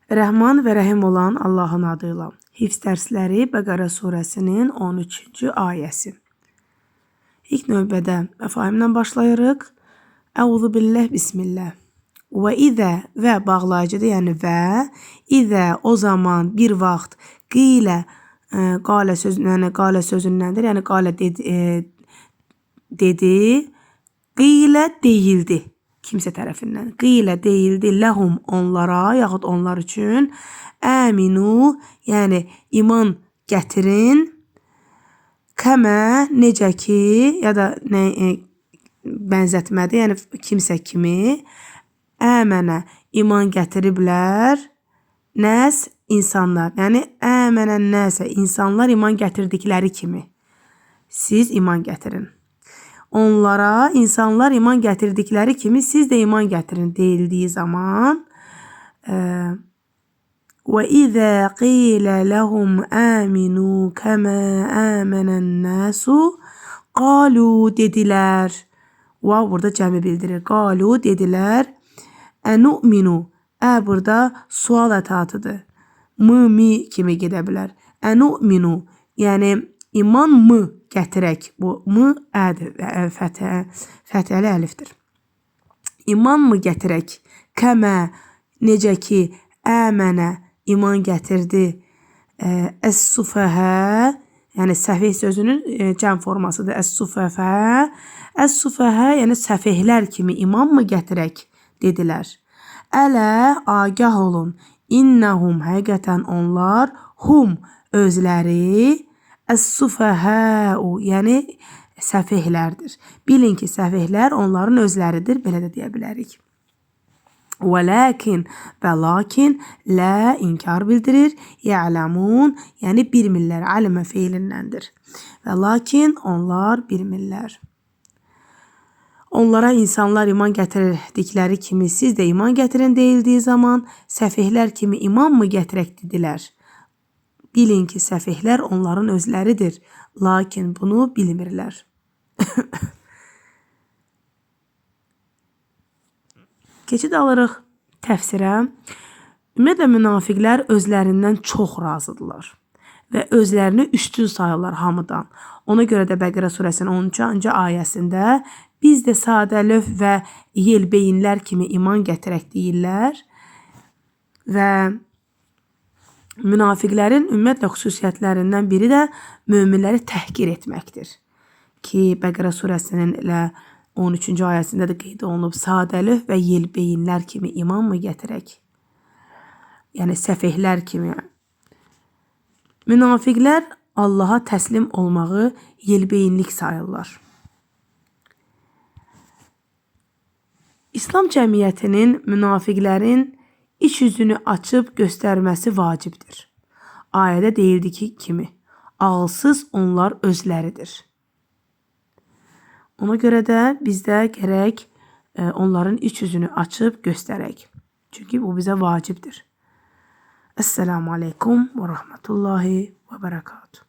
Rəhman və Rəhim olan Allahın adıyla. Hifz dərsləri Bəqərə surəsinin 13-cü ayəsi. İlk növbədə məfahimlə başlayırıq. Əuzu billah, bismillah. Və izə və bağlayıcıdır, yəni və. İzə o zaman, bir vaxt. Qilə, qalə sözündəndir, yəni qalə dedi. Qilə deyildi. Kimsə tərəfindən. Qilə deyildi ləhum onlara, yaxud onlar üçün. Əminu, yəni iman gətirin. Kəmə, necə ki, ya da bənzətmədir, yəni kimsə kimi. Əmənə, iman gətiriblər. Nəs, insanlar. Yəni əmənən nəsə, insanlar iman gətirdikləri kimi. Siz iman gətirin. Onlara insanlar iman gətirdikləri kimi siz də iman gətirin deyildiyi zaman və izə qilə ləhum əminu kəmə əmənən nəsu qalu dedilər. Vav burada cəmi bildirir. Qalu dedilər. Ənu'minu, burada sual ətatıdır. Mi kimi gedə bilər. Ənu'minu, yəni iman mı gətirək. Bu mı ədir, fətəli əlifdir. İman mı gətirək? Kəmə, necə ki, əmənə, iman gətirdi. Əs-sufəhə, yəni səfih sözünün cəm formasıdır. Əs-sufəhə, əs-sufəhə, yəni səfihlər kimi iman mı gətirək, dedilər. Ələ, agah olun. İnnəhum, həqiqətən onlar, hum, özləri, əs-sufəhəu, yəni səfihlərdir. Bilin ki, səfihlər onların özləridir, belə də deyə bilərik. Və ləkin və lakin, lə inkar bildirir, ya'ləmun, yəni bilmirlər, alimə feilindəndir. Və lakin onlar bilmirlər. Onlara insanlar iman gətirdikləri kimi siz də iman gətirin deyildiyi zaman, səfihlər kimi iman mı gətirək dedilər. Bilin ki, səfihlər onların özləridir, lakin bunu bilmirlər. Keçid alırıq təfsirə. Ümumiyyətlə, münafiqlər özlərindən çox razıdırlar və özlərini üstün sayırlar hamıdan. Ona görə də Bəqərə surəsinin 13-cü ayəsində biz də sadə löv və yelbeyinlər kimi iman gətirək deyirlər və münafiqlərin ümumiyyətlə xüsusiyyətlərindən biri də möminləri təhqir etməkdir. Ki, Bəqərə surəsinin 13-cü ayəsində də qeyd olunub, sadəlöv və yelbeyinlər kimi iman mı gətirək? Yəni, səfihlər kimi. Münafiqlər Allaha təslim olmağı yelbeyinlik sayırlar. İslam cəmiyyətinin münafiqlərin iç yüzünü açıb göstərməsi vacibdir. Ayədə deyildiyi kimi, ağılsız onlar özləridir. Ona görə də bizdə gərək onların iç yüzünü açıb göstərək. Çünki bu bizə vacibdir. Esselamu aleykum və rahmetullahi və bərəkatuhu.